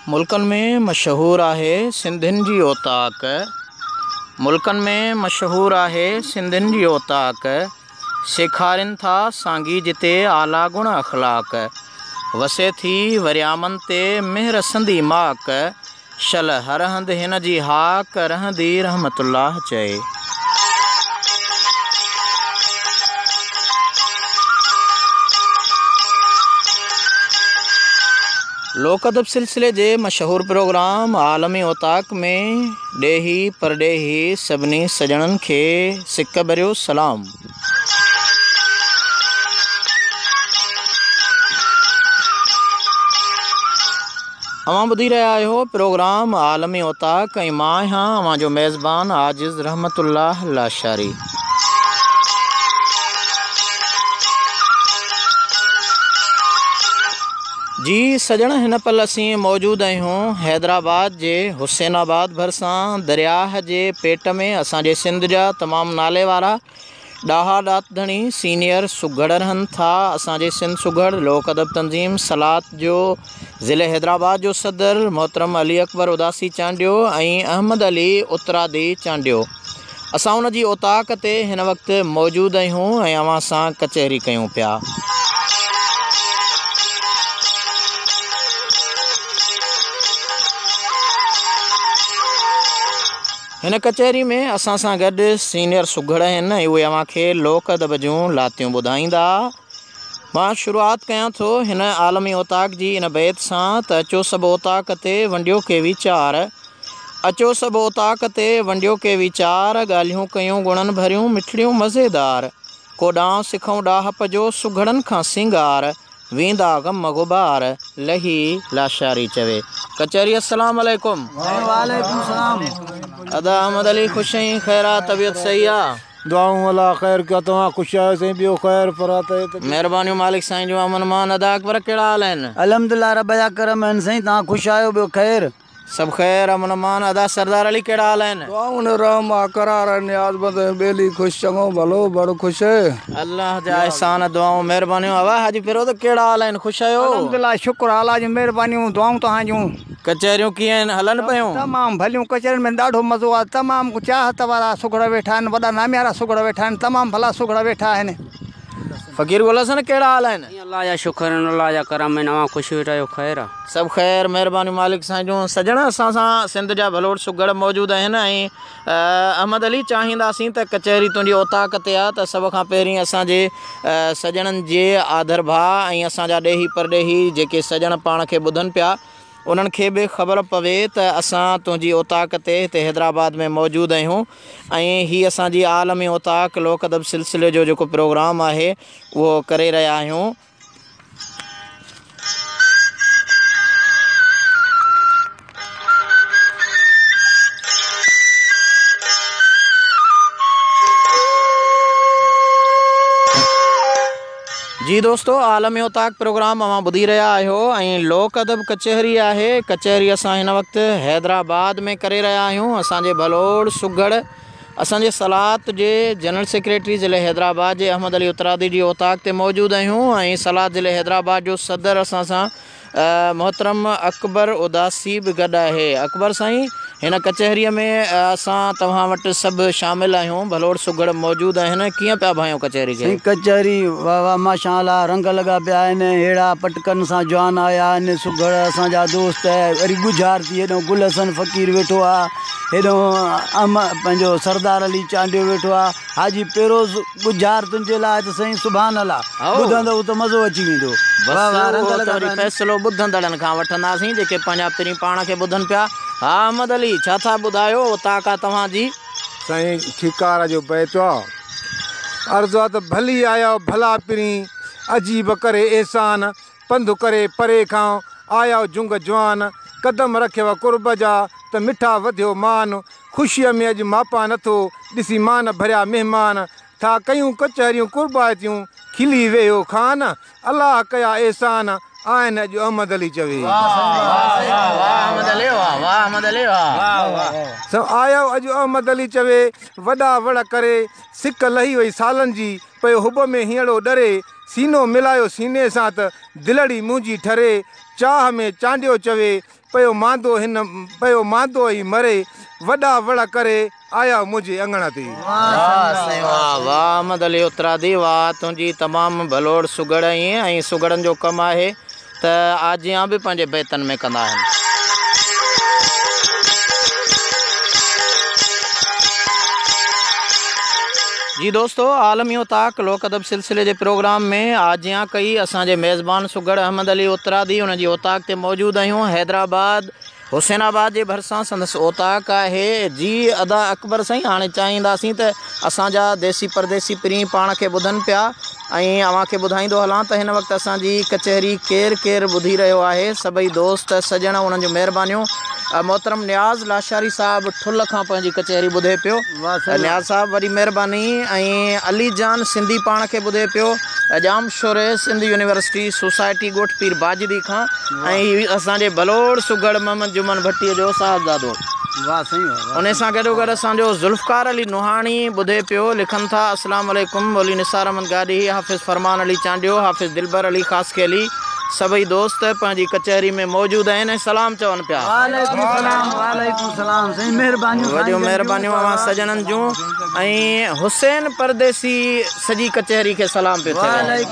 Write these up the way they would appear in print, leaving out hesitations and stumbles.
मुल्कन में मशहूर आहे सिंधियुनि जी औताक। मुल्कन में मशहूर आहे सिंधियुनि जी औताक। सेखारिन था सांगी जिते आला गुण अखलाक। वसे थी वरियामन ते मेहर संदी माक। शल हर हंद हिन जी हाक रहंदी रहमतुल्लाह चए। लोक अदब सिलसिले जे मशहूर प्रोग्राम आलमी औताक में ॾेही परॾेही सभिनी सजणनि खे सिक भरियो सलाम। अवां ॿुधी रहिया आहियो प्रोग्राम आलमी औताक ऐं मां आहियां अवां जो मेज़बान आजिज़ रहमतुल्लाह लाशारी। जी सजण हिन पल असीं मौजूद आहियूं हैदराबाद जे हुसैनाबाद भरिसां दरियाह जे पेट में असांजे सिंध जा तमामु नाले वारा ॾाहा ॾातधणी सीनियर सुघड़ रहनि था। असांजे सिंध सुघड़ लोक अदब तंज़ीम सलात जो ज़िले हैदराबाद जो सदर मोहतरम अली अकबर उदासी चांडियो ऐं अहमद अली उतरादी चांडियो। असां उन जी औताक ते हिन वक़्तु मौजूद आहियूं ऐं अवां सां कचहरी कयूं पिया। हिन कचहरी में असां सां गॾु सीनियर सुघड़ आहिनि ऐं उहे अव्हां खे लोक अदब जूं लातियूं ॿुधाईंदा। मां शुरूआत कयां थो हिन आलमी औताक जी इन बैत सां त अचो सभु औताक ते वंडियो के वीचार। अचो सभु औताक ते वंडियो के वीचार। ॻाल्हियूं कयूं गुणनि भरियूं मिठड़ियूं मज़ेदार। कोॾांहुं सिखऊं ॾाहप जो सुघड़नि खां सिंगार। वींदा गम गुबार लही लाशारी चवे। कचहरी अस्सलाम वालेकुम। वालेकुम सलाम। अदा अहमद अली खुश आहीं? खैरा तबीयत सही आहे? दुआऊं अल्लाह खैर कयो। तव्हां ख़ुशि आहियो साईं? ॿियो खैर परात महिरबानियूं मालिक साईं जो अमन मान अदा अकबर कहिड़ा हाल आहिनि? अल्हम्दुलिल्लाह रब जा करम आहिनि साईं। तव्हां ख़ुशि आहियो? ॿियो खैर सब खैर अमन मान अदा। सरदार अली कहिड़ा हाल आहिनि? दुआऊं रहम करार नियाज़ बेली खुश चङो भलो बड़ो खुश अल्लाह जा एहसान दुआऊं महिरबानियूं। हवा हाजी फिरो त कहिड़ा हाल आहिनि? ख़ुशि आहियो? अल्हम्दुलिल्लाह शुक्र अल्लाह जी महिरबानियूं दुआऊं तव्हां जूं। कचहरियूं कीअं आहिनि? हलनि पियूं? तमामु भलियूं कचहरियुनि में ॾाढो मज़ो आहे। तमामु चाहत वारा सुघड़ वेठा आहिनि। वॾा नामियारा सुघड़ वेठा आहिनि। तमामु भला सुघड़ वेठा आहिनि। फ़कीर गुल हसन कहिड़ा हाल आहिनि? अल्लाह जा शुक्र आहिनि अल्लाह जा करम आहिनि। अवां ख़ुशि वेठा आहियो? खैर आहे सभु खैर महिरबानियूं मालिक साईं जूं। सजण असां सां सिंध जा भलोड़ सुघड़ मौजूदु आहिनि ऐं अहमद अली चाहींदासीं त कचहरी तुंहिंजी औताक ते आहे त सभ खां पहिरीं असांजे सजणनि जे आदर भाउ ऐं असांजा ॾेही परॾेही जेके सजण पाण खे ॿुधनि पिया उन्हनि खे बि ख़बर पवे त असां तुंहिंजी औताक ते हिते हैदराबाद में मौजूदु आहियूं ऐं हीअ असांजी आलमी औताक लोक अदब सिलसिले जो जेको प्रोग्राम आहे उहो करे रहिया आहियूं। जी दोस्तो आलमी औताक प्रोग्राम अवां ॿुधी रहिया आहियो ऐं लोक अदब कचहरी आहे। कचहरी असां हिन वक़्तु हैदराबाद में करे रहिया आहियूं। असांजे भलोड़ सुघड़ असांजे सलात जे जनरल सेक्रेटरी ज़िले हैदराबाद जे अहमद अली उतरादी जी औताक ते मौजूदु आहियूं ऐं सलात ज़िले हैदराबाद जो सदर असां सां मोहतरम अकबर उदासी बि गॾु आहे। अकबर साईं हिन कचहरीअ में असां तव्हां वटि सभु शामिल आहियूं। भलोड़ सुघड़ मौजूदु आहिनि। कीअं पिया भायूं कचहरी खे? कचहरी वाह वाह माशाअल्लाह रंग लॻा पिया आहिनि। अहिड़ा पटकनि सां जवान आया आहिनि सुघड़ असांजा दोस्त। वरी गुज़ार थी हेॾो गुल हसन फ़कीर वेठो आहे। हेॾो पंहिंजो सरदार अली चांडियो वेठो आहे। हाजी पेरोज़ गुज़ार तुंहिंजे लाइ त साईं सुभान अल्लाह ॿुधंदो त मज़ो अची वेंदो। फ़ैसिलो ॿुधंदड़नि खां वठंदासीं जेके पंहिंजा पहिरीं पाण खे ॿुधनि पिया। हा अहमद अली छा था ॿुधायो औताक आहे तव्हांजी? साईं ठिकार जो बैत आहे। अर्ज़ु आहे त भली आया भला पिरी अजीब करे एहसान पंधु करे परे खां आया जुंग जवान कदम रखियव कुर्ब जा त मिठा वधियो मान ख़ुशीअ में अॼु मापा नथो ॾिसी मान भरिया महिमान था कयूं कचहरियूं कुर्बातियूं खिली वियो खान अलाह कया एहसान आहिनि अॼु अहमद अली चवे। आयो अॼु अहमद अली चवे वॾा वड़ करे सिक लही वई सालनि जी पियो हुब में हीअड़ो डरे सीनो मिलायो सीने सां त दिलड़ी मुंहिंजी ठरे चाह में चांडियो चवे पयो मांदो हिन पयो मांदो ई मरे वॾा वड़ करे आया मुझे अंगण ते। वाह वाह अहमद अली उतरादी, वाह तुंहिंजी तमामु भलोड़ सुगड़ ऐं सुगड़नि जो कमु आहे त आजियां बि पंहिंजे बैतनि में कंदा आहिनि। जी दोस्तों, आलमी ताक लोक अदब सिलसिले के प्रोग्राम में आजियां कई असांजे मेज़बान सुगड़ अहमद अली उतरादी उनकी ओताक ते मौजूद आहियूं। हैदराबाद हुसैनाबाद के भरसां संदसि ओताक है जी अदा अकबर साईं। हाँ चाहींदासीं त असांजा देसी परदेसी पिरीं पाण के ॿुधनि पिया ऐं अव्हां खे ॿुधाईंदो हलां त हिन वक़्तु असांजी कचहरी केरु केरु ॿुधी रहियो आहे। सभई दोस्त सजण उन्हनि जूं महिरबानियूं। मोहतरम नियाज़ लाशारी साहब ठुल खां पंहिंजी कचहरी ॿुधे पियो। नियाज़ साहब वॾी महिरबानी। ऐं अली जान सिंधी पाण खे ॿुधे पियो अजाम शोरे सिंध यूनिवर्सिटी सोसाइटी ॻोठ पीर बाजदी खां। ऐं असांजे भलोड़ सुगड़ मोहम्मद जुमन भट्टीअ जो साहबजादो। वाह सही वाह। उन सां गॾोगॾु असांजो ज़ुल्फ़कार अली नुहाणी ॿुधे पियो, लिखनि था अस्सलाम वालेकुम मौली निसार अहमद गाॾी, हाफ़िज़ फरमान अली चांडियो, हाफ़िज़ दिलबर अली ख़ासके अली, सभई दोस्त पंहिंजी कचहरी में मौजूद आहिनि ऐं सलाम चवनि पिया। वॾियूं महिरबानियूं अवां सजननि जूं। ऐं हुसैन परदेसी सॼी कचहरी खे सलाम पियो थिए।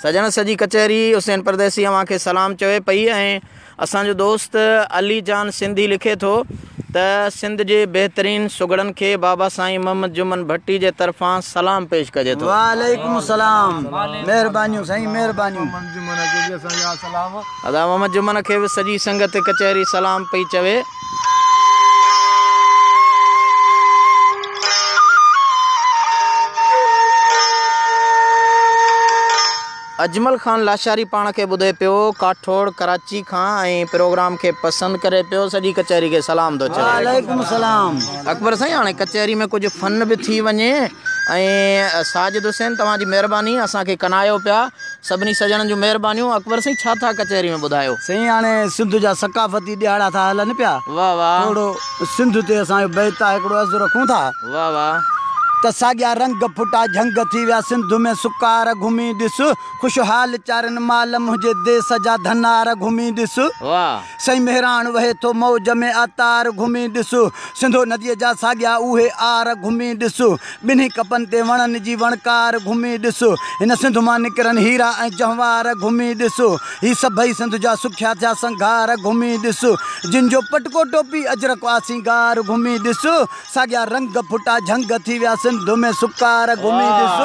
सजन सॼी कचहरी हुसैन परदेसी अवां खे सलाम चवे पई। ऐं असांजो दोस्त अली जान सिंधी लिखे थो त सिंध जे बहितरीन सुगड़नि खे बाबा साईं मोहम्मद जुमन भट्टी जे तरफ़ां सलाम पेश कजे थो। वालेकुम सलाम, महिरबानियूं साईं महिरबानियूं। अदा मोहम्मद जुमन खे बि सॼी संगत कचहरी सलाम पई चवे। अजमल खान लाशारी पाण खे ॿुधे पियो काठोड़ कराची खां ऐं प्रोग्राम खे पसंदि करे पियो। सॼी कचहरी खे सलाम थो चवे। वालेकुम सलाम। अकबर साईं हाणे कचहरी में कुझु फन बि थी वञे ऐं साजिद हुसैन तव्हांजी महिरबानी असांखे कनायो पिया। सभिनी सजणनि जूं महिरबानियूं। अकबर साईं छा था कचहरी में ॿुधायो? साईं हाणे सिंध जा सकाफ़ती ॾियारा था हलनि पिया। वाह वाह। थोरो सिंध ते असांजो बैत आहे हिकिड़ो अर्ज़ु रखूं था। वाह वाह। त साॻिया रंग फुटा झंग थी विया सिंध में सुकार घुमी ॾिस, ख़ुशहाल चारनि माल मुंहिंजे देस जा धनार घुमी ॾिस। वाह। सई मेहरान वहे थो मौज में आतार घुमी ॾिस, सिंधो नदीअ जा साॻिया उहे आर घुमी ॾिस, ॿिन्ही कपनि ते वणनि जी वणकार घुमी ॾिस, हिन सिंध मां निकिरनि हीरा ऐं जवाहर घुमी ॾिस, ही सभई सिंध जा सुख्या थिया संघार घुमी ॾिस, जिन जो पटको टोपी अजरक आ सिंगार घुमी ॾिस, साॻिया रंग फुटा झंग थी विया सिंध में सुकार घुमी ॾिस,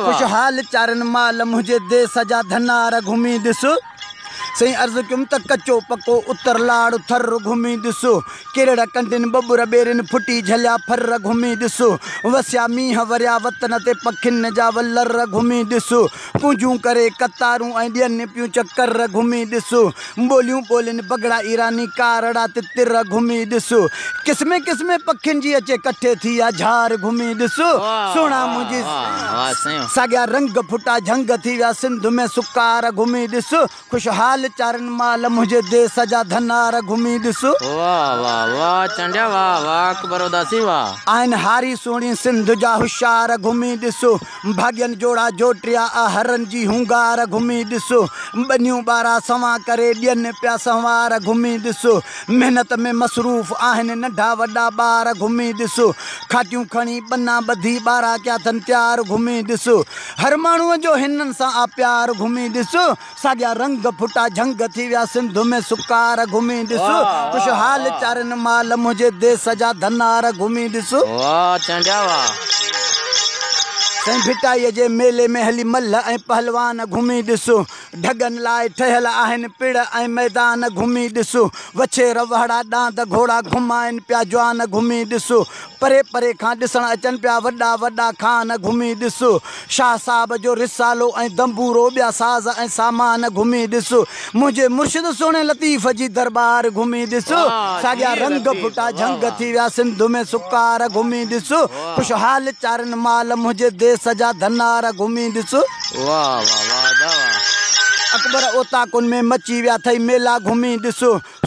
ख़ुशहाल चारनि माल मुंहिंजे देस जा धनार घुमी ॾिस। सही अर्ज़ु कयुमि त कचो पको उतर लाड़ थर घुमी ॾिस, केरड़ कंडिन बबुर ॿेरिन फुटी झलिया फर घुमी ॾिस, वसिया मींहं वरिया वतन ते पखियुनि जा वलर घुमी ॾिस, पूंजूं करे कतारूं ऐं ॾियनि पियूं चकर घुमी ॾिस, ॿोलियूं ॿोलियुनि बगड़ा ईरानी कारड़ा ते तिर घुमी ॾिस, क़िस्मे क़िस्मे पखियुनि जी अचे कठे थी आ झार घुमी ॾिस, सोना मुंहिंजी साॻिया रंग फुटा झंग थी विया सिंध में सुकार घुमी ॾिस, ख़ुशहाल चारनि माल मुंहिंजे देस जा धनार घुमी ॾिस। वाह वाह वाह चंडिया वाह वाह अकबर उदासी वाह। आहिनि हारी सुहिणी सिंध जा होशियार घुमी ॾिस, भाग्यनि जोड़ा जोटिया हरनि जी हुंगार घुमी ॾिस, ॿनियूं ॿारहं सवा करे ॾियनि पिया संवार घुमी ॾिस, महिनत में मसरूफ़ आहिनि नंढा वॾा ॿार घुमी ॾिस, खाटियूं खणी बना ॿधी ॿारहं कया अथनि तयार घुमी ॾिस, हर माण्हूअ जो हिननि सां आ प्यार घुमी ॾिस, साॻिया रंग फुटा झंग थी विया सिंध में सुकार घुमी ॾिस, ख़ुशहाल चारनि माल मुंहिंजे देस जा धनार घुमी ॾिस। वाह चंडिया वाह। साईं भिटाईअ जे मेले में हली मल्ह ऐं पहलवान घुमी ॾिस, ढगनि लाइ ठहियल आहिनि पिड़ ऐं मैदान घुमी ॾिस, वछेर वहड़ा ॾांद घोड़ा घुमाइनि पिया जवान घुमी ॾिस, परे परे खां ॾिसण अचनि पिया वॾा वॾा खान घुमी ॾिस, शाह साहब जो रिसालो ऐं दंबूरो ॿिया साज़ ऐं सामान घुमी ॾिस, मुंहिंजे मुर्शिद सोणे लतीफ़ जी दरबार घुमी ॾिस, साॻिया रंग फुटा झंग थी विया सिंध में सुकार घुमी ॾिस, ख़ुशहाल चारनि माल मुंहिंजे देस जा धनार घुमी ॾिस। वाह वाह वाह। अकबर ओताकुन में मची विया थई मेला घुमी ॾिस,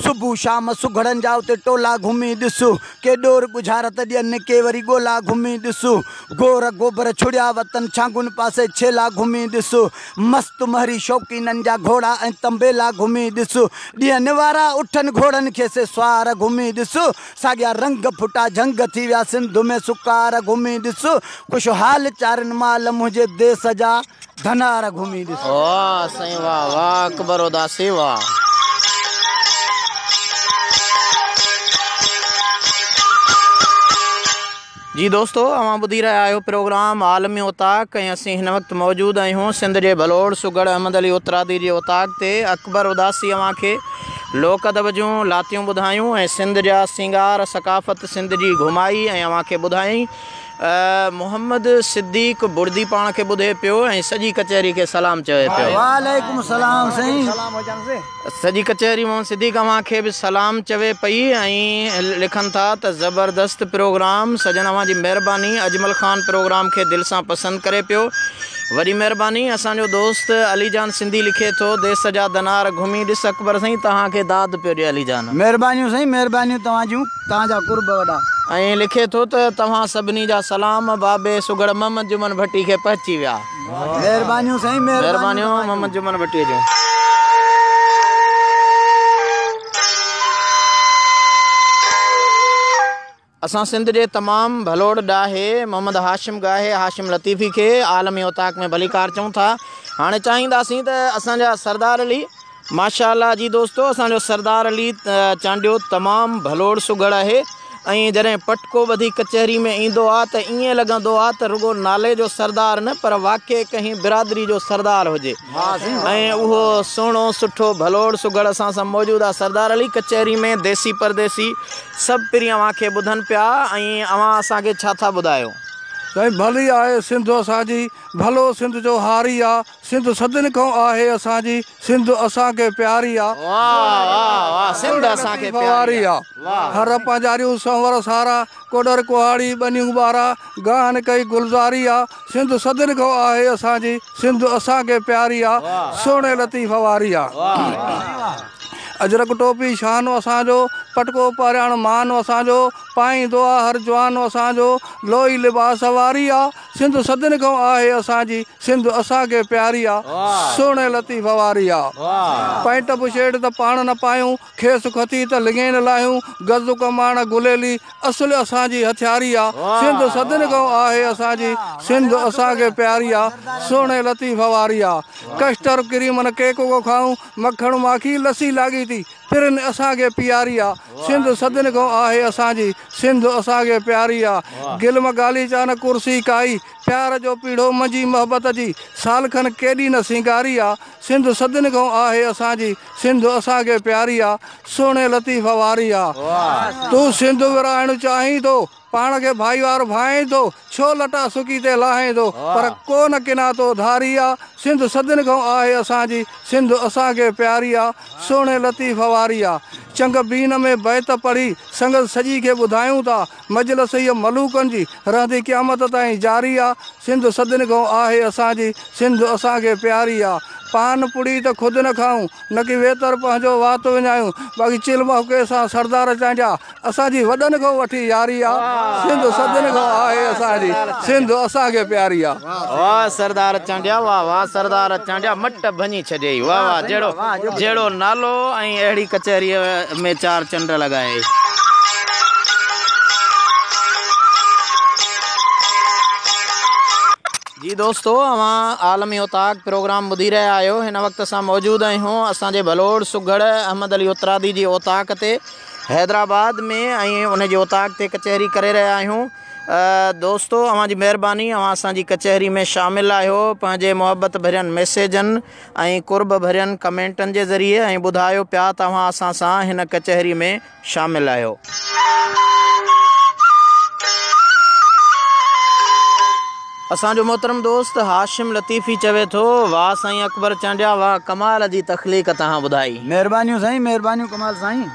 सुबुह शाम सुघड़नि जा उते टोला घुमी ॾिसो के डोर गुज़ारत ॾियनि के वरी ॻोला घुमी ॾिसो गोर गोबर छुड़िया वतन छांगुनि पासे छेला घुमी ॾिसो मस्त महरी शौक़ीननि जा घोड़ा ऐं तंबेला घुमी ॾिसो ॾियनि वारा उठनि घोड़नि खे से स्वार घुमी ॾिसो साॻिया रंग फुटा झंग थी विया सिंध में सुकार घुमी ॾिसो ख़ुशहाल चारनि माल मुंहिंजे देश जा धनार घुमी ॾिसो। वाह साईं वाह वाह अकबर उदासी वाह। जी दोस्तों अवां ॿुधी रहिया आहियो प्रोग्राम आलमी उताक ऐं असीं हिन वक़्तु मौजूदु आहियूं सिंध जे भलोड़ सुगड़ अहमद अली उतरादी जे उताक ते। अकबर उदासी अवां खे लोक अदब जूं लातियूं ॿुधायूं ऐं सिंध जा सिंगार सकाफ़त सिंध जी घुमाई ऐं अवां खे ॿुधाई। मोहम्मद सिद्दीक बुर्दी पाण खे ॿुधे पियो ऐं सॼी कचहरी खे सलाम चवे पियो। वालेकुम सलाम साईं। सॼी कचहरी मोहम्मद सिद्दीक अवां खे बि सलाम चवे पई ऐं लिखनि था त ज़बरदस्त प्रोग्राम सजन अवां जी महिरबानी। अजमल ख़ान प्रोग्राम खे दिलि सां पसंदि करे पियो, वॾी महिरबानी। असांजो दोस्त अलीजान सिंधी लिखे थो देश जा दनार घुमी ॾिस अकबर साईं तव्हांखे दाद पियो ॾिए अलीजान। महिरबानियूं साईं महिरबानियूं तव्हां जूं, तव्हांजा कुर्ब वॾा। ऐं लिखे थो त तव्हां सभिनी जा सलाम बाबे सुगड़ मोहम्मद जुमन भट्टी खे पहुची विया। महिरबानियूं साईं महिरबानियूं मोहम्मद जुमन भट्टीअ जूं। असां सिंध जे तमामु भलोड़ ॾाहे मोहम्मद हाशिम गाहे हाशिम लतीफ़ी खे आलमी उताक में भलीकार चऊं था। हाणे चाहींदासीं त असांजा सरदार अली माशाअल्लाह जी दोस्तो असांजो सरदार अली चांडियो तमामु भलोड़ सुगड़ आहे ऐं जॾहिं पटको ॿधी कचहरी में ईंदो आहे त ईअं लॻंदो आहे त रुगो नाले जो सरदार न पर वाक़ई कंहिं बिरादरी जो सरदार हुजे। ऐं उहो सुहिणो सुठो भलोड़ सुगड़ असां सां मौजूदु आहे सरदार अली कचहरी में देसी परदेसी सभु पिरी अव्हां खे ॿुधनि पिया ऐं अव्हां असांखे छा था ॿुधायो? साईं भली आहे सिंध असांजी, भलो सिंध जो हारी आहे, सिंध सदिन खां आहे असांजी, सिंध असांखे प्यारी आहे। सिंध असांखे प्यारी आहे। हर पंजारियूं संवर सारा कोडर कुहाड़ी बनियूं ॿारा गाहन कई गुलज़ारी आहे, सिंध सदिन खां आहे असांजी, सिंध असांखे प्यारी आहे, सोने लतीफ़ वारी आहे। अजरक टोपी शानो असांजो, पटको पारायण मानो असांजो, पाईंदो आहे हर जवानो असांजो, लोई लिबास वारी आहे, सिंध सदिन खां आहे असांजी, सिंध असांखे प्यारी आहे, सोने लतीफ़ वारी आहे। पैंट बुशेट त पाण न पायूं, खेस खती त लिङेन लाहियूं, गज़ कमाण गुलेली असुल असांजी हथियारी आहे, सिंध सदिन खां आहे असांजी, सिंध असांखे प्यारी आहे, सोने लतीफ़ वारी आहे। कस्टर क्रीमन केक को खाऊं, मखण माखी लस्सी लागी थी फिरन असांखे प्यारी आहे, सिंध सदिन खां आहे असांजी, सिंध असांखे प्यारी आहे। गिलम गाली चान कुर्सी काई, प्यार जो पीढ़ो मंझी मोहब्बत जी, साल खन केॾी न सिंगारी आहे, सिंध सदिन खां आहे असांजी, सिंध असांखे प्यारी आहे, सोने लतीफ़ वारी आहे। तूं सिंध विराइण चाहीं थो, पाण खे भाईवार भाएं थो, छो लटा सुकी ते लाहें थो, पर कोन किना तो धारी आहे, सिंध सदिन खां आहे असांजी, सिंध असांखे प्यारी आहे, सोने लतीफ़ वारी आहे। चंग बीन में बैत पढ़ी संगत सॼी खे ॿुधायूं था, मजलिस इहा मलूकनि जी रहंदी क़यामत ताईं जारी आहे, सिंध सदिन खां आहे असांजी, सिंध असांखे प्यारी आहे। पान पुड़ी त ख़ुदि न खाऊं, न की वेतर पंहिंजो वात विञायूं, बाक़ी चिल मौक़े सां सरदार चांडिया असांजी वॾनि खां वठी यारी आहे, सिंध सदिन खां आहे असांजी, सिंध असांखे प्यारी आहे। वाह सरदार चांडिया, वाह वाह सरदार चांडिया, मट भञी छॾियई, वाह वाह जहिड़ो नालो ऐं अहिड़ी कचहरीअ में चार चंड लॻाए। जी दोस्तो अवां आलमी उताक प्रोग्राम ॿुधी रहिया आहियो। हिन वक़्तु असां मौजूदु आहियूं असांजे भलोड़ सुगड़ अहमद अली उतरादी जी ओताक ते हैदराबाद में ऐं उन जी ओताक ते कचहरी करे रहिया आहियूं। दोस्तो अवां जी महिरबानी, अवां असांजी कचहरी में शामिलु आहियो पंहिंजे मुहबत भरियनि मैसेजनि ऐं कुर्ब भरियनि कमेंटनि जे ज़रिए ऐं ॿुधायो पिया तव्हां असां सां हिन कचहरी में शामिलु आहियो। असांजो मोहतरम दोस्त हाशिम लतीफ़ी चवे थो, वाह साईं अकबर चांडिया, वाह कमाल जी तख़लीक़ तव्हां ॿुधाई। महिरबानियूं साईं महिरबानियूं कमाल साईं।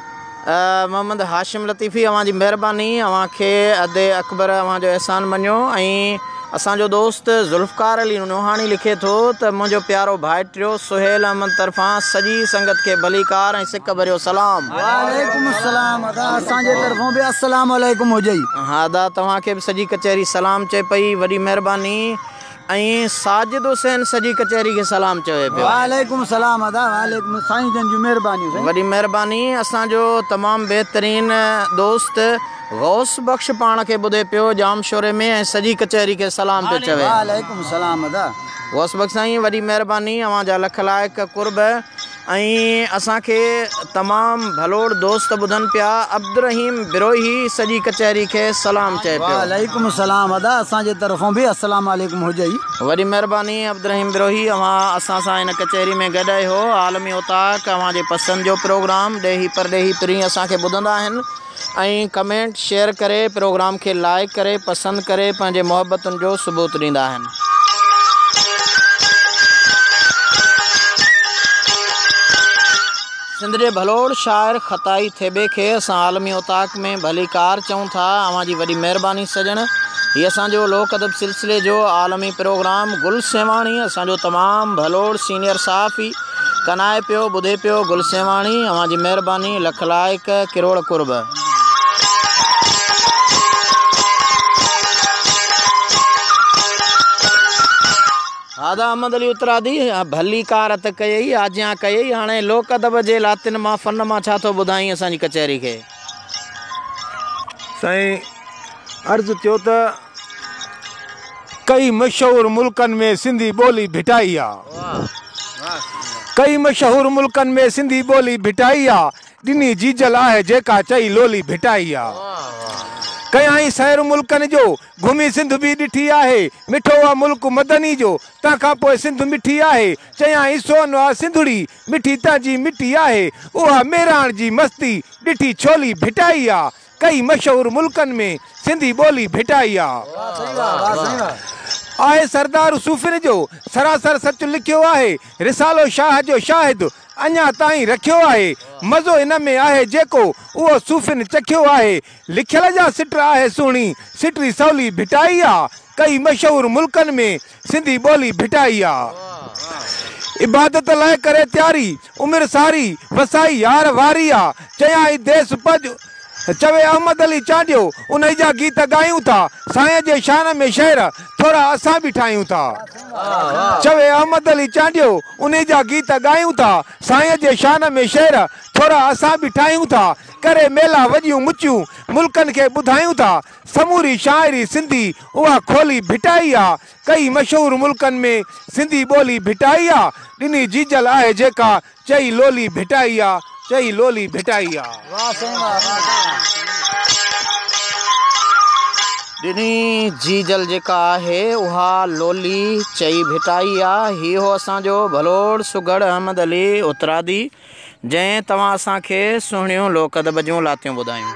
मोहम्मद हाशिम लतीफ़ी अवां जी महिरबानी, अवां खे अदे अकबर अवां जो एहसान मञियो ऐं असांजो दोस्त ज़ुल्फ़कार अली नोहानी लिखे थो त मुंहिंजो प्यारो भाइटियो सुहेल अहमद तरफ़ां सॼी संगत खे भलीकार ऐं सिक भरियो सलाम। वालेकुम अस्सलाम अदा असांजे तरफ़ों बि अस्सलाम वालेकुम हुजई। हा अदा तव्हांखे बि सॼी कचहरी सलाम चए पई, वॾी महिरबानी। ऐं साजिद हुसैन सॼी कचहरी खे सलाम चवे पियो। वालेकुम सलाम अदा वालेकुम साईं जन जी महिरबानी। वॾी महिरबानी। असांजो तमामु बहितरीन दोस्त गौस बख्श पाण खे ॿुधे पियो जाम शोरे में ऐं सॼी कचहरी खे सलाम पियो चवे। वालेकुम सलाम अदा। गौस बख्श साईं वॾी महिरबानी, अव्हां जा लख लाइक कुर्ब। ऐं असांखे तमामु भलोड़ दोस्त ॿुधनि पिया। अब्दुर्रहीम बिरोही सॼी कचहरी खे सलाम चए पियो। वालेकुम सलाम अदा असांजे तरफ़ों बि अस्सलाम वालेकुम हुजई। वॾी महिरबानी अब्दुर्रहीम बिरोही, अव्हां असां सां हिन कचहरी में गॾु आहियो। आलमी उताक अव्हां जे पसंदि जो प्रोग्राम ॾेही परॾेही पिरी असांखे ॿुधंदा आहिनि ऐं कमेंट शेयर करे प्रोग्राम खे लाइक करे पसंदि करे पंहिंजे मुहबतुनि जो सबूत ॾींदा आहिनि। सिंध जे भलोड़ शाइर ख़ताई थेबे खे असां आलमी उताक में भलीकार चऊं था। अव्हां जी वॾी महिरबानी सजण। हीअ असांजो लोक अदब सिलसिले जो आलमी प्रोग्राम गुल सेवाणी असांजो तमामु भलोड़ सीनियर साफ़ी कनाए पियो ॿुधे पियो। गुल सेवाणी अव्हां जी महिरबानी, लख लाइक किरोड़ कुर्ब। आदा अहमद अली उतरादी भली कार त कयई आज्ञा कयई। हाणे लोक अदब जे लातिन मां फन मां छा थो ॿुधाई असांजी कचहरी खे? साईं अर्ज़ु थियो त कई मशहूर मुल्कनि में सिंधी ॿोली भिटाई आहे। कई मशहूर मुल्कनि में सिंधी ॿोली भिटाई आहे। ॾिनी जीजल आहे जेका चई लोली भिटाई आहे। कयाई सैर मुल्कनि जो घुमी सिंध बि ॾिठी आहे। मिठो आहे मुल्क मदनी जो तंहिंखां पोइ सिंध मिठी आहे। चयाई सोन आहे सिंधड़ी मिठी तंहिंजी मिठी आहे। उहा मेराण जी मस्ती ॾिठी छोली भिटाई आहे। कई मशहूर मुल्कनि में सिंधी ॿोली भिटाई आहे। सरदार सूफ़िन जो सरासर सच लिखियो आहे। रिसालो शाह जो शाहिद अञा ताईं रखियो आहे। मज़ो इन में आहे जेको उहो सूफ़िन चखियो आहे। लिखियल जा सिट आहे सुहिणी सिटरी सवली भिटाई आहे। कई मशहूर मुल्कनि में सिंधी ॿोली भिटाई आहे। इबादत लाइ करे तयारी उमिरि सारी वसाई यार वारी आहे। चयाई देस पज चवे अहमद अली चांडियो उन जा गीत ॻायूं था। साईं जे शान में शहर थोरा असां बि ठाहियूं था। चवे अहमद अली चांडियो उन जा गीत ॻायूं था। साईं जे शान में शहर थोरा असां बि ठाहियूं था। करे मेला वॼियूं मुचियूं मुल्कनि खे ॿुधायूं था। समूरी शाइरी सिंधी उहा खोली भिटाई आहे। कई मशहूर मुल्कनि में सिंधी ॿोली भिटाई आहे। ॾिनी जीजल आहे जेका चई लोली भिटाई आहे। चई लोली भिटाई आहे। ॾिनी जीजल जेका आहे उहा लोली चई भिटाई आहे। ही हो असांजो भलोड़ सुगड़ अहमद अली उतरादी जंहिं तव्हां असांखे सुहिणियूं लोक अदब जूं लातियूं ॿुधायूं।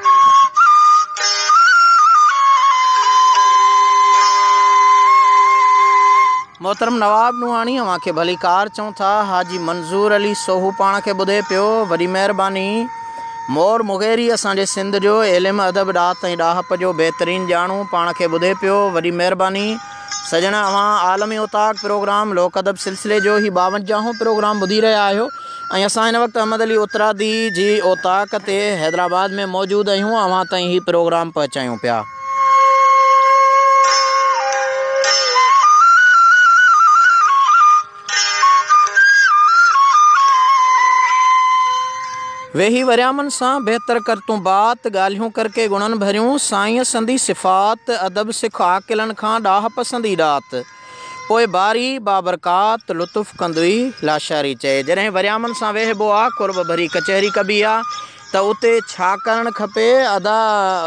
मोहतरम नवाब नूहानी अव्हां खे भलीकार चऊं था। हाजी मंज़ूर अली सोहू पाण खे ॿुधे पियो। वॾी महिरबानी। मोर मुगेरी असांजे सिंध जो इल्मु अदब ॾात ऐं ॾाहप जो बहितरीनु ॼाणू पाण खे ॿुधे पियो। वॾी महिरबानी सजण। अव्हां आलमी उताक प्रोग्राम लोक अदब सिलसिले जो ही 52हों प्रोग्राम ॿुधी रहिया आहियो ऐं असां हिन वक़्तु अहमद अली उतरादी जी ओताक ते हैदराबाद में मौजूदु आहियूं। अव्हां ताईं ही प्रोग्राम पहुचायूं पिया। वेही वरियामन सां बेहतर कर तूं बात ॻाल्हियूं करके गुणन भरियूं। साईं संदी सिफ़ात अदब सिख आकिलन खां ॾाह पसंदी ॾात पोइ बारी बाबरकात लुत्फ़ कंदुई लाशारी चए। जॾहिं वरियामन सां वेहबो आहे कुर्ब भरी कचहरी कबी आहे त उते छा करणु खपे? अदा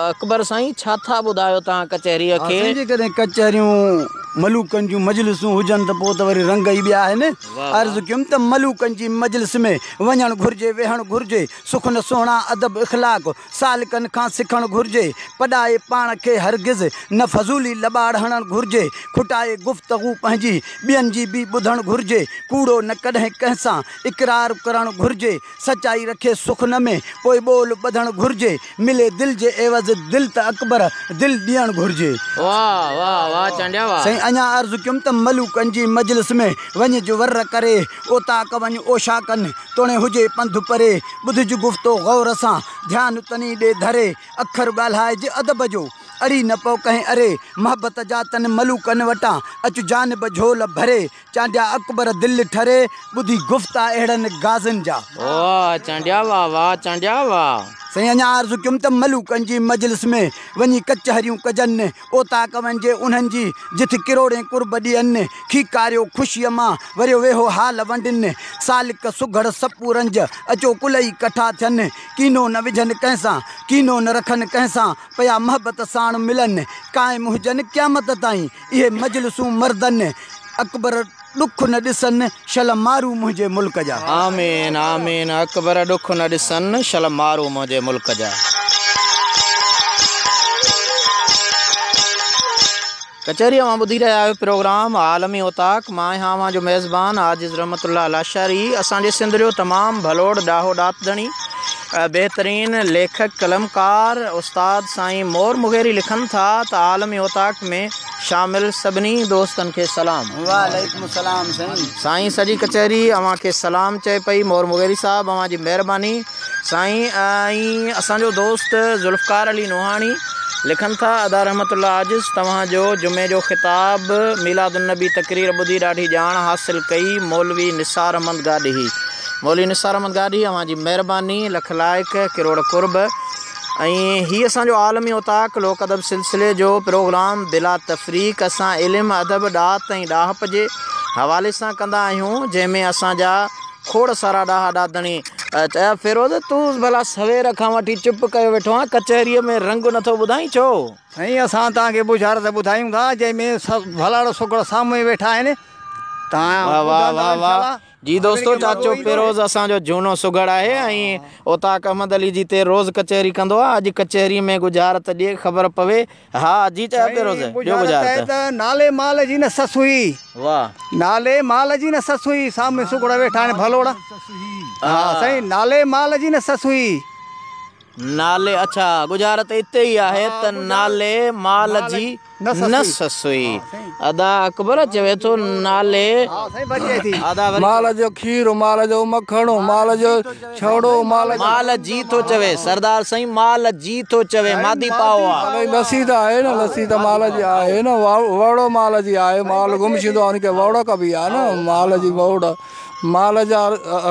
अकबर साईं छा था ॿुधायो तव्हां कचहरीअ खे? जेकॾहिं कचहरियूं मलूकनि जूं मजलिसूं हुजनि त पोइ त वरी रंग ई ॿिया आहिनि। अर्ज़ु कयुमि त मलूकनि जी मजलिस में वञणु घुरिजे वेहणु घुरिजे। सुख न सुहिणा अदब इख़लाक़ सालिकनि खां सिखणु घुरिजे। पढ़ाए पाण खे हरगिज़ न फज़ूली लॿाड़ हणणु घुरिजे। खुटाए गुफ़्तगू पंहिंजी ॿियनि जी बि ॿुधणु घुरिजे। कूड़ो न कॾहिं कंहिंसां इक़रार करणु घुरिजे। सचाई रखे सुख न में पोइ ॿोल ॿधणु घुरिजे। मिले दिलि जे एवज़ दिलि त अकबर दिलि ॾियणु घुरिजे। वाह वाह वाह चांडिया वाह। साईं अञा अर्ज़ु कयुमि त मलूकनि जी मजलिस में वञ जो वर करे ओताक वञ ओछा कनि तोणे हुजे पंधु परे ॿुधिजु गुफ़्तो गौर सां ध्यानु तनी ॾे धरे अखर ॻाल्हाइजे अदब जो अड़ी न पो कहीं अरे मोहब्बत जा तन मलूकनि वटां अचु जानिब झोल भरे चांडिया अकबर दिलि ठरे ॿुधी गुफ़्ता अहिड़नि गाज़नि जा। वाह चांडिया वाह वाह चांडिया वाह। साईं अञा अर्ज़ु कयुमि त मलूकनि जी मजलिस में वञी कचहरियूं कजनि ओताक वञिजे उन्हनि जी जिथे किरोड़े कुर्ब ॾियनि खीकारियो ख़ुशीअ मां वरियो वेहो हाल वंडनि सालिक सुघड़ सपू रंज अचो कुलई कठा थियनि कीनो न विझनि कंहिंसां कीनो न रखनि कंहिंसां पया मोहबत साण मिलनि क़ाइमु हुजनि क़यामत ताईं इहे मजलिसूं मर्दनि अकबर ॾुख न ॾिसनि शल मारू मुंहिंजे मुल्क जा। आमीन आमीन। अकबर ॾुख न ॾिसनि शल मारू मुंहिंजे मुल्क जा। कचहरी मां ॿुधी रहिया आहियो प्रोग्राम आलमी ओताक। मां आहियां जो मेज़बान आजिज़ रहमतुल्लाह लाशारी। असांजे सिंध जो तमामु भलोड़ ॾाहो ॾातदणी बेहतरीन लेखक कलमकार उस्ताद साईं मोर मुगेरी लिखनि था त आलमी ओताक में शामिल सभिनी दोस्तनि खे सलाम। वालेकुम सलाम साईं। साईं सॼी कचहरी अव्हां खे सलाम चए पई। मोर मुगेरी साहब अव्हां जी महिरबानी साईं। ऐं असांजो दोस्त ज़ुल्फ़कार अली नोहाणी लिखनि था अदा रहमतुल्लाह आजिज़ तव्हांजो जुमे जो ख़िताब मीलादुन्नबी तकरीर ॿुधी ॾाढी ॼाण हासिलु कई। मौलवी निसार अहमद गाॾी मौलवी निसार अहमद गाॾी अव्हां जी महिरबानी लख लाइक किरोड़ कुर्ब। ऐं हीअ असांजो आलमी ओताक लोक अदब सिलसिले जो प्रोग्राम बिला तफ़रीक़ असां इल्मु अदब ॾात ऐं ॾाहप जे हवाले सां कंदा आहियूं जंहिंमें असांजा खोड़ सारा ॾाहा ॾादणी चया फिरोज़ तूं भला सवेर खां वठी चुप कयो वेठो आहे कचहरीअ में रंग नथो ॿुधाई छो? साईं असां तव्हांखे बुझारत ॿुधायूं था जंहिंमें भलाड़ो सुगड़ साम्हूं वेठा आहिनि वाह वाह वाह वाह जी दोस्तो चाचो फिरोज़ असांजो झूनो सुगड़ आहे ऐं ओताक अहमद अली जी ते रोज़ कचहरी कंदो आहे। अॼु कचहरी में गुजारत ॾिए ख़बर पवे। हा जी चयो फिरोज़ ॿियो गुजारत नाले माल जी न ससु हुई। वाह नाले माल जी न ससु हुई साम्हूं सुगड़ वेठा आहिनि भलोड़ा। हा साईं नाले माल जी न ससु हुई। नाले अच्छा गुजारत इते ही आहे त नाले माल जी न ससुई। अदा अकबर चवे थो नाले माल जो खीर माल जो मखण माल जो छवड़ो माल जी थो चवे सरदार साईं माल जी थो चवे मादी पाओ आहे। लस्सी त आहे न लस्सी त माल जी आहे न वड़ो माल जी आहे। माल गुम थींदो आहे उनखे वड़ो कबी आहे न माल जी वड़ माल जा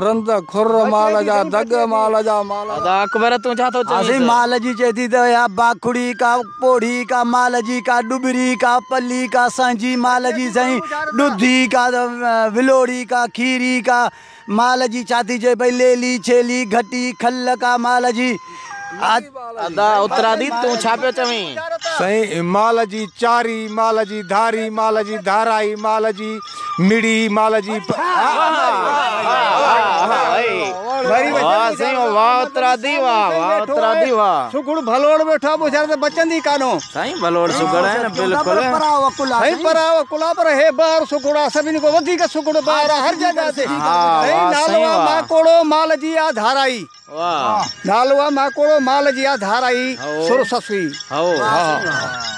रंद खुर माल जा दग माल जा माल। अदा अकबर तूं छा थो चवे? माल जी चए थी त या बाखुड़ी का पोड़ी का माल जी का डुबरी का पली का सांझी माल जी साईं ॾुधी का विलोड़ी का खीरी का माल जी छा थी चए भई लेली छेली घटी खल का माल जी। अदा उत्तरादी तूं छा पियो चवीं? साईं माल जी चारी माल जी धारी माल जी धाराई माल जी मिड़ी माल जी सुगड़ भलोड़ वेठा बुझार त बचंदी कानो साईं भलोड़ सुगड़ है न बिल्कुल साईं पराव कुला पर हे बार सुगड़ा सभिनी को वधीक सुगड़ बार हर जगह ते साईं नालवा माकोड़ो माल जी आ धाराई। वाह नालवा माकोड़ो माल जी आ धाराई सुर ससुई।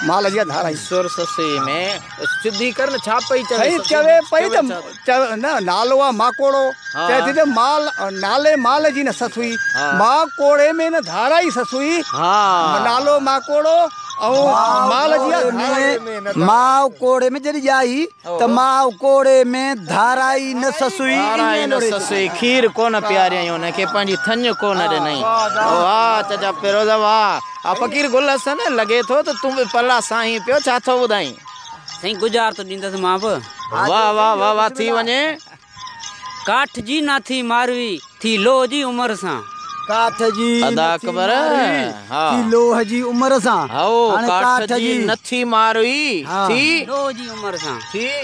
माल जी आ धाराई सुर ससुई में सिद्धी करन छा पई चवे? सही चवे पई त न नालवा माकोड़ो चए थी त माल नाले माल जी न ससुई मां कोड़े में न धाराई ससुई। नालो माकोड़ो माल जी मां कोड़े में जॾहिं ॼाई त मां कोड़े में धाराई न ससुई। न ससुई खीर कोन पियारियई हुनखे पंहिंजी थञ कोन ॾिनई। वाह चाचा फिरोज़ वाह फ़कीर गुल हसन लॻे थो त तूं बि पला साईं पियो छा थो ॿुधाई? साईं गुज़ार तो ॾींदसि मां बि। वाह वाह वाह वाह थी वञे। काठ जी ना थी मारवी थी लोह जी उमिरि सां। काठ जी अदा अकबर थी लोह जी उमिरि सां। काठ जी नथी मारवी थी लोह जी उमिरि सां।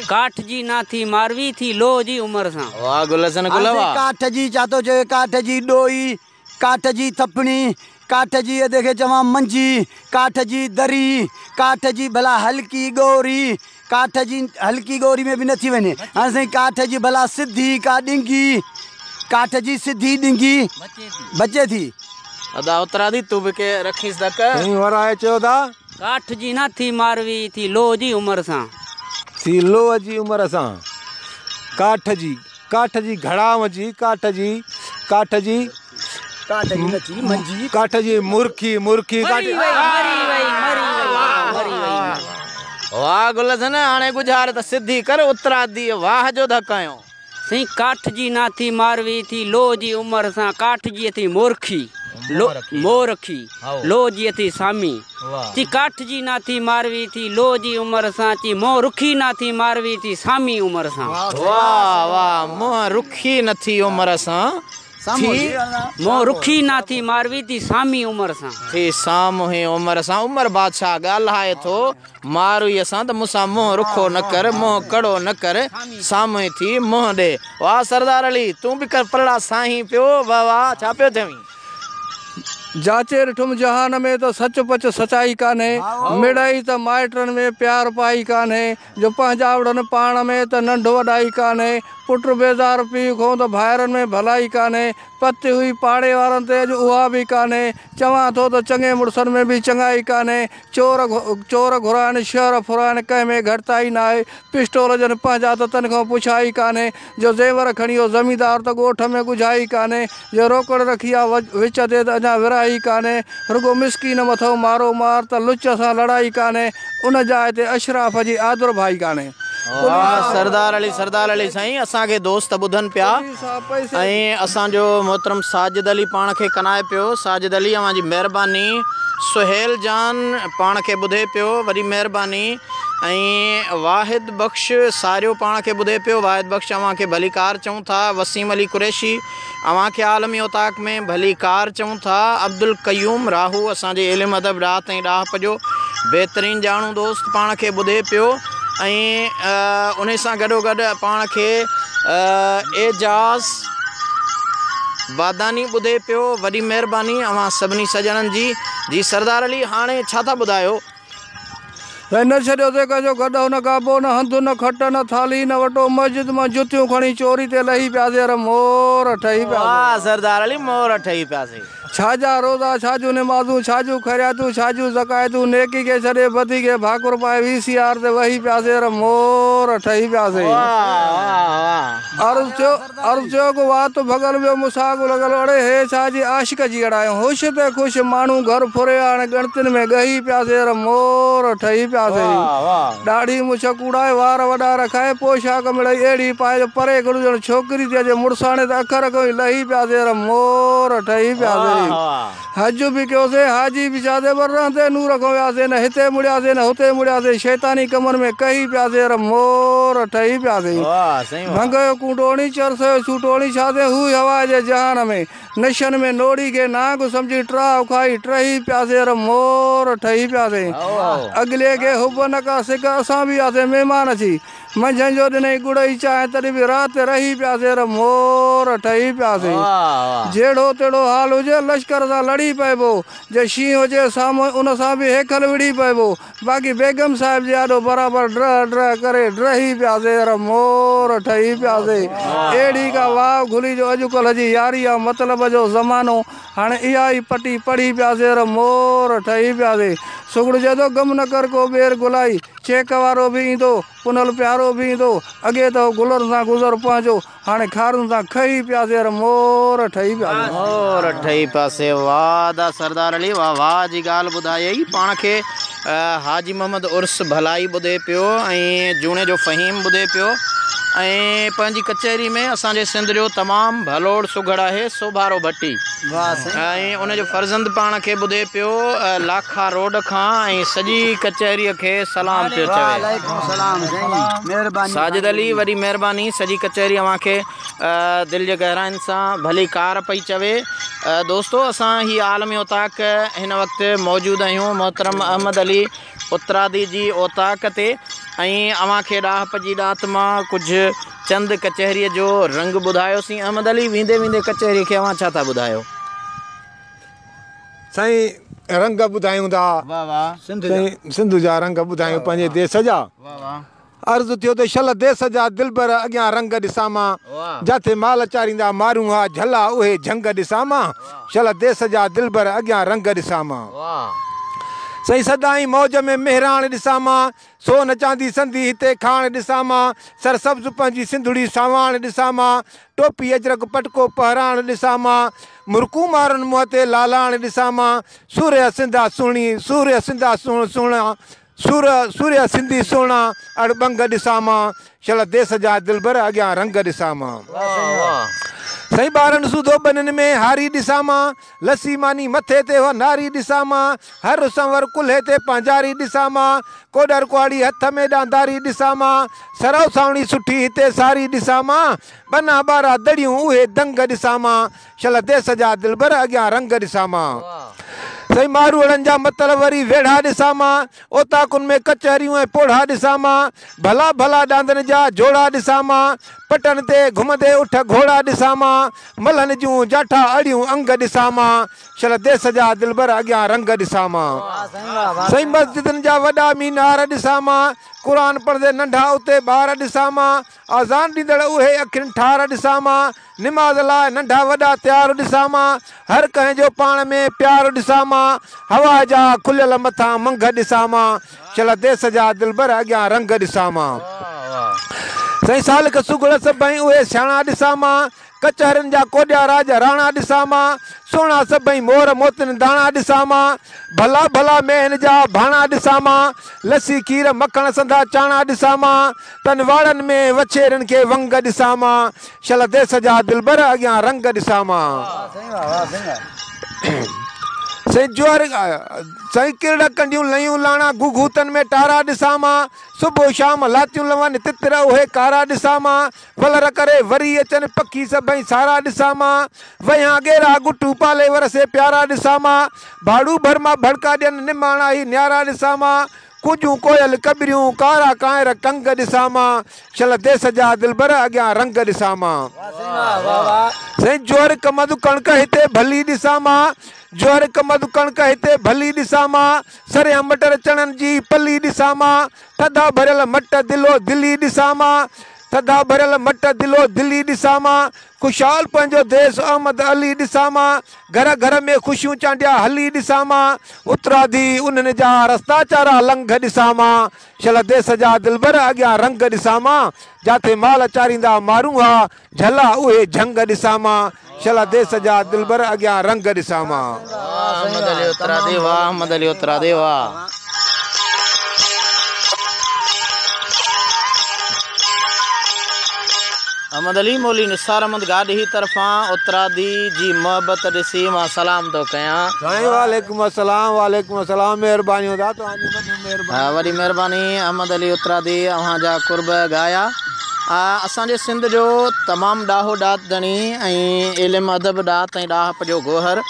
काठ जी ना थी मारवी थी लोह जी उमिरि सां। वाह गुलशन गुल वाह। काठ जी छा थो चए? काठ जी ॾोई काठ जी थपणी काठ जी देखे चवां मंजी काठ जी दरी काठ जी भला हल्की गौरी काठ जी हल्की गौरी में भी नथी वञे। हाणे साईं काठ जी भला सिधी का डिंगी काठ जी सिधी डिंगी बचे थी। अदा उतरादी तू भी के रखीस तक वराए चयो था काठ जी ना थी मारवी थी लोह जी उमिरि सां। थी लोह जी उमिरि सां काठ जी घड़ाम जी काठ जी मुर्खी वाह गुलशन हाणे गुज़ार त सिधी कर उतरा दी वाह जो धकायो सही काठ जी नाथी मारवी थी लोह जी उमर सां काठ जी थी मोरखी मोरखी लोह जी थी सामी ची काठ जी नाथी मारवी थी लोह जी उमर सां ची मोह रुखी नाथी मारवी थी सामी उमर सां वाह वाह मोह रुखी नथी उमर सां मोह रुखी नाथी मारवी थी सामी उमर सां थी सामूही उमर सां उमर बादशाह ॻाल्हाए थो मारूईअ सां त मूंसां मोह रुखो न कर मोह कड़ो न कर साम्हूं थी मोह ॾे वाह सरदार अली तूं बि कर पलड़ा साईं पियो वाह वाह छा पियो चवीं जाचे ॾिठुम जहान में तो सच पच सचाई कान्हे मिड़ाई त माइटनि में प्यार पाई कान्हे जो पंहिंजावड़नि पाण में त नंढो वॾाई कान्हे पुट बेज़ार पीउ खां त भाइरनि में भलाई कान्हे पति हुई पाड़े वारनि ते अॼु उहा बि कान्हे चवां थो त चङे मुड़ुसनि में बि चङाई कान्हे चोर घुराइनि शहर फुराइनि कंहिं में घटिताई न आहे पिस्टोल जन पंहिंजा त तन खां पुछाई कान्हे जो ज़ेवर खणी वियो ज़मींदार त ॻोठ में गुझाई कान्हे जो रोकड़ रखी आहे विच ते त अञा विराई कान्हे रुगो मिसकीन मथो मारो मार त लुच सां लड़ाई कान्हे उन जाइ ते अशराफ जी आदर भाई कान्हे सरदार अली साईं असांखे दोस्त ॿुधनि पिया ऐं असांजो मोहतरम साजिद अली पाण खे कनाए पियो साजिद अली अव्हांजी महिरबानी सुहेल जान पाण खे ॿुधे पियो वॾी महिरबानी ऐं वाहिद बख़्श सारियो पाण खे ॿुधे पियो वाहिद बख़्श अव्हांखे भली कार चऊं था वसीम अली कुरैशी अव्हांखे आलमी औताक में भली कार चऊं था अब्दुल कयूम राहू असांजे इल्मु अदब रात ऐं ॾाहप जो बहितरीनु ॼाणू दोस्त पाण खे ॿुधे पियो ऐं उन सां गॾोगॾु पाण खे एजाज़ बादानी ॿुधे पियो वॾी महिरबानी अव्हां सभिनी सॼणनि जी सरदार अली हाणे छा था ॿुधायो न छॾियो ते कजो गॾो न गाबो न हंधु न खट न थाली न वटो मस्जिद मां जुतियूं खणी चोरी ते लही पियासीं अरे मोर ठही पिया सरदार अली मोर ठही पियासीं छाजा रोज़ा छाजू नमाज़ूं छाजू खरियातूं छाजू ज़कायतूं नेकी खे छॾे बदी खे भाकुर पाए VCR ते वही पियासीं अरे मोर ठही पियासीं अर्ज़ु थियो को वात भॻल वियो मुसाॻु लॻल अड़े हे छाजी आशिक जी अड़ायूं होश ते ख़ुशि माण्हू घर फुरे हाणे गणतियुनि में ॻही पियासीं अरे मोर ठही पियासीं ॾाढी मुछ कूड़ाए वार वॾा रखाए पोशाक मिड़ई अहिड़ी पाए जो परे घुरिजण छोकिरी थी अचे मुड़साणे त अखर खां ई लही पियासीं अरे मोर ठही पियासीं हज भी कयोसीं हाजी भी छाते पर रहंदे नूर खां वियासीं न हिते मुड़ियासीं न हुते मुड़ियासीं शैतानी कमनि में कही पियासीं अरे मोर ठही पियासीं भंग जो कूटोणी चरस जो छूटोणी छाते हू हवा जे जहान में नशनि में नोड़ी खे नाग सम्झी ट्राह खाई टही पियासीं अरे मोर ठही पियासीं अॻिले खे हुब न का सिक असां बि वियासीं महिमान अची मंझंदि जो ॾिनई गुड़ई चांहि तॾहिं बि राति रही पियासीं अरे मोर ठही पियासीं जहिड़ो तहिड़ो हाल हुजे लश्कर सां लड़ी पिबो जे शींहुं हुजे साम्हूं उन सां बि हेखल विड़ी पिबो बाक़ी बेगम साहिब जे आॾो बराबरि ड्रह करे ड्रही पियासीं अरे मोर ठही पियासीं अहिड़ी का वाह घुली जो अॼुकल्ह जी यारी आहे मतिलब जो ज़मानो हाणे इहा ई पटी पढ़ी पियासीं अरे मोर ठही पियासीं सुगड़ जे थो गम न कर को ॿेर घुलाई चेक वारो बि ईंदो पुनल प्यारो बि ईंदो अॻे त गुलनि सां गुज़र पंहिंजो हाणे खारुनि सां खही पियासीं अरे मोर ठही पियासीं वाह दा सरदार अली वाह वाह जी ॻाल्हि ॿुधायई पाण खे हाजी मोहम्मद उर्स भलाई ॿुधे पियो ऐं जूणे जो फ़हीम ॿुधे पियो ऐं पंहिंजी कचहरी में असांजे सिंध जो तमामु भलोड़ सुघड़ आहे सोभारो भट्टी ऐं उनजो फर्ज़ंद पाण खे ॿुधे पियो लाखा रोड खां ऐं सॼी कचहरीअ खे सलाम पियो चवे साजिद अली वॾी महिरबानी सॼी कचहरी अव्हांखे दिलि जे गहराइनि सां भली कार पई चवे दोस्तो असां ही आलमी औताक हिन वक़्तु मौजूदु आहियूं मोहतरम अहमद अली उत्तरादी जी औताक ते ऐं अव्हांखे ॾाहप जी ॾात मां कुझु चंद कचहरीअ जो रंग ॿुधायोसीं अहमद अली वेंदे वेंदे कचहरीअ खे अव्हां छा था ॿुधायो साईं रंग ॿुधायूं था सिंध जा रंग ॿुधायूं पंहिंजे देश जा अर्ज़ु थियो त शल देश जा दिलबर अॻियां रंग ॾिसां मां जिथे माल चारींदा मारूं हा झला उहे झंग ॾिसां मां शल देश जा दिलबर अॻियां रंग ॾिसां मां सही सदाई मौज में मेहरान ॾिसां मां, सोन चांदी संधी हिते खाण ॾिसां मां, सर सब्ज़ पंहिंजी सिंधुड़ी सावाण ॾिसां मां, टोपी अजरक पटको पहराण ॾिसां मां, मुरकू मारन मुंहं ते लालाण ॾिसां मां, सूर्य सिंधा सुहिणी सूर्य सिंधा सुहिणा सूर्य सिंधी सुहिणा अड़बंग ॾिसां मां, शल देश जा दिलबर अॻियां रंग ॾिसां मां। सही ॿारनि सूधो ॿनिन में हारी ॾिसां मां, लसी मानी मथे ते हो नारी ॾिसां मां, हर संवर कुल्हे ते पंहिंजारी ॾिसां मां, कोडर कुआड़ी हथ में डांदारी ॾिसां मां, सरव सावणी सुठी हिते सारी ॾिसां मां, बना ॿारहं दड़ियूं उहे दंग ॾिसां मां, शल देश जा दिलबर अॻियां रंग ॾिसां मां। सही मारूड़नि जा मतल वरी वेढ़ा ॾिसां मां, ओताकुन में कचहरियूं ऐं पोढ़ा ॾिसां मां, भला भला डांदनि जा जोड़ा ॾिसां मां, पटन ते घुमंदे उठ घोड़ा ॾिसां मां, मलहन जूं जाठा अड़ियूं अंग ॾिसां मां, शल देश जा दिलबर अॻियां रंग ॾिसां मां। सही मस्जिदनि जा वॾा मीनार ॾिसां मां, क़ुरान पढ़ंदे नंढा उते ॿार ॾिसां मां, आज़ान ॾींदड़ उहे अखियुनि ठार ॾिसां मां, निमाज़ लाइ नंढा वॾा तयारु ॾिसां मां, हर कंहिंजो पाण में प्यारु ॾिसां मां, हवा जा खुलियल मथां मंग ॾिसां मां, शल देश जा दिलबर अॻियां रंग ॾिसां मां। सही सालिक सुगड़ सभई उहे सियाणा ॾिसां मां, कचहरियुनि जा कोॾिया राज राणा ॾिसां मां, सोना सभई मोर मोतिन दाणा ॾिसां मां, भला भला मेहन जा भाणा ॾिसां मां, लसी खीर मखण संधा चाणा ॾिसां मां, तन वाड़नि में वछेरनि खे वंग ॾिसां मां, शल देश जा दिलबर अॻियां रंग ॾिसां मां। सही ज्वर सही किरड़ कंडियूं लयूं लाणा गुगूतन में टारा ॾिसां मां, सुबुह शाम लातियूं लवनि तितिर उहे कारा ॾिसां मां, फलर करे वरी अचनि पखी सभई सारा ॾिसां मां, वया गेरा गुटू पाले वरसे प्यारा ॾिसां मां, भाड़ू भरमा भड़का ॾियनि निमाणा ई न्यारा ॾिसां मां, कुझूं कोयल कबरियूं कारा कायर कंग ॾिसां मां, शल देश जा दिलबर अॻियां रंग ॾिसां मां। सही जोर कमद कणक हिते भली ॾिसां मां, जोर कमद कणक हिते भली ॾिसां मां, सरिया मटर चणनि जी पली ॾिसां मां, थधा भरियल मट दिलो दिली ॾिसां मां, थधा भरियल मट दिलो दिली ॾिसां मां, खुशहाल पंहिंजो देश अहमद अली ॾिसां मां, घर घर में ख़ुशियूं चांडिया हली ॾिसां मां, उतराधी उन्हनि जा रस्ता चारा लंघ ॾिसां मां, शल देश जा दिलबर अॻियां रंग ॾिसां मां, जाते माल चारींदा मारूं हा झला उहे झंग ॾिसां मां, शल देश जा दिलबर अॻियां रंग ॾिसां मां। अहमद अली उतरादे वाह। अहमद अली मौली निसार अहमद गाॾी तरफ़ां उतरादी जी मोहबत ॾिसी मां सलाम थो कयां। साईं वालेकुम अस्सलाम, महिरबानी दा तव्हांजी वॾी महिरबानी। अहमद अली उतरादी अव्हां जा कुर्ब ॻाया। असांजे सिंध जो तमामु ॾाहो ॾात धणी ऐं इल्मु अदब ॾात ऐं ॾाहप जो गोहर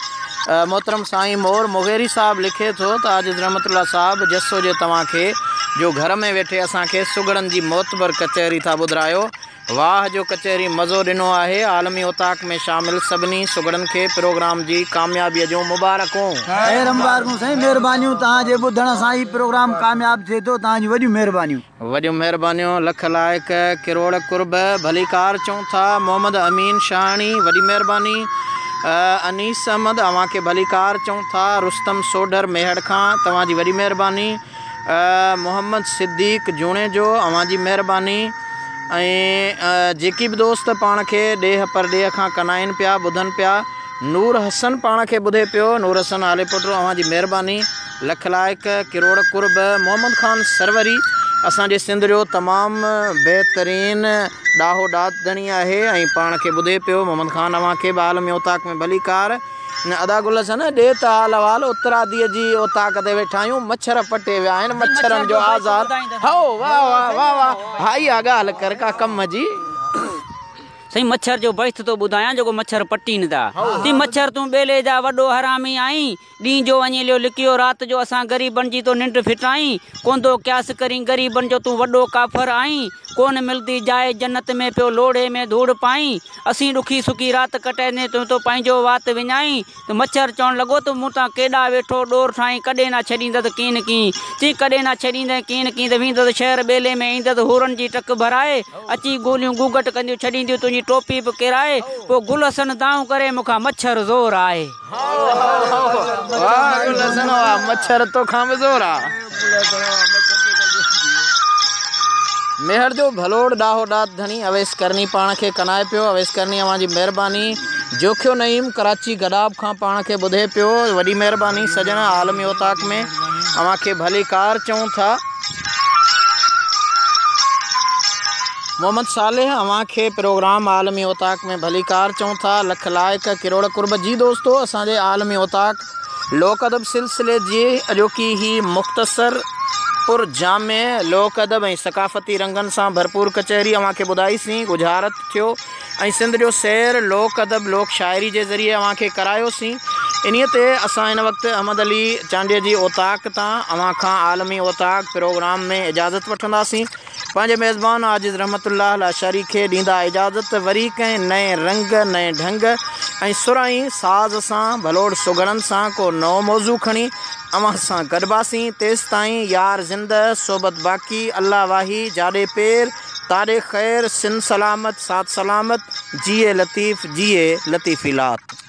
मोहतरम साईं मोर मुगेरी साहब लिखे थो त आजिज़ रहमतुल्लाह साहब जसो जे तव्हांखे जो घर में वेठे असांखे सुगड़नि जी मोतबर कचहरी था ॿुधायो। वाह जो कचहरी मज़ो ॾिनो आहे। आलमी उताक में शामिल सभिनी सुगड़नि खे प्रोग्राम जी कामयाबीअ जूं मुबारकूं। साईं महिरबानियूं, तव्हांजे ॿुधण सां ई प्रोग्राम कामयाबु थिए थो। तव्हांजी वॾियूं महिरबानियूं लख लाइक किरोड़ कुर्ब भलीकार चऊं था। मोहम्मद अमीन शाहणी वॾी महिरबानी। अनीस अहमद अव्हां खे भलीकार चऊं था। रुस्तम सोढर मेहड़ खां तव्हांजी वॾी महिरबानी। मोहम्मद सिद्दीक जूणे जो अव्हां जी महिरबानी। ऐं जेकी बि दोस्त पाण खे ॾेह परॾेह खां कनाइनि पिया ॿुधनि पिया। नूर हसन पाण खे ॿुधे पियो। नूर हसन आलेपुटो अव्हां जी महिरबानी लख लाइक किरोड़ कुर्ब। मोहम्मद ख़ान सरवरी असांजे सिंध जो तमामु बहितरीन ॾाहो ॾात धणी आहे ऐं पाण खे ॿुधे पियो। मोहम्मद ख़ान अव्हां खे बि आलमी ओताक में भलीकार। अदा गुल सन ॾे त हाल अहवाल उतरादीअ जी ओताक ते वेठा आहियूं। मच्छर पटे विया आहिनि। मच्छरनि जो आज़ाद हो वाह वाह वाह वाह। हा इहा ॻाल्हि कर का कम जी। सही मच्छर जो बस्त तो ॿुधायां जेको मच्छर पटीनि था। ती मच्छर तूं ॿेले जा वॾो हरामी आहीं। ॾींहं जो वञी लियो लिकियो राति जो असां ग़रीबनि जी तो निंड फिटाई। कोंदो क्यास करी ग़रीबनि जो तूं वॾो काफ़र आहीं। कोन मिलती जाए जन्नत में पियो लोड़े में धूड़ पाई असी दुखी सुखी रात कटे तूं तो पंहिंजो वात विञाई तो मच्छर चवण लॻो तो मूं तां केॾा वेठो डोर ठाई कॾहिं ना छॾींदसि कीन की ची कॾहिं ना छॾींदे कीन की त वेंदसि शहर ॿेले में ईंदसि हुरनि जी टक भराए अची गोलियूं गुगट कंदियूं छॾींदियूं तुंहिंजी टोपी बि किराए पोइ गुलसन दाऊं करे मूंखां मच्छर ज़ोर आहे मच्छर तो खां बि ज़ोर आहे मेहर जो भलोड़ डाहो डात धनी अवेश करनी पाण खे कनाए पियो अवेश करनी अवां जी महिरबानी जोखियो नईम कराची गडाब खां पाण खे ॿुधे पियो वॾी महिरबानी सजण आलमी ओताक में अवां खे भली कार चऊं था मोहम्मद सालेह अवां खे प्रोग्राम आलमी ओताक में भली कार चऊं था लख लाइक किरोड़ कुर्ब जी दोस्तों असांजे आलमी ओताक लोक अदब सिलसिले जी अॼोकी ही मुख़्तसर पुर जामे लोक अदब ऐं सकाफ़ती रंगन सां भरपूर कचहरी अवां खे ॿुधाईसीं गुजारत थियो ऐं सिंध जो सैर लोक अदब लोक शाइरी जे ज़रिए अवां खे करायोसीं इन्हीअ ते असां हिन वक़्तु अहमद अली चांडिया जी ओताक तां अवां खां आलमी ओताक प्रोग्राम में इजाज़त वठंदासीं पंहिंजे मेज़बान आजिज़ रहमतुल्लाह लाशारी खे ॾींदा इजाज़त वरी कंहिं नए रंग नए ढंग ऐं सुराई साज़ सां भलोड़ सुगड़नि सां को नओं मौज़ू खणी अवां सां गॾिबासीं तेसि ताईं यार ज़िंद सोबत बाक़ी अल्लाह वाही जाॾे पेर तारे ख़ैर सिन सलामत सात सलामत जिए लतीफ़ जिए लतीफ़िलात।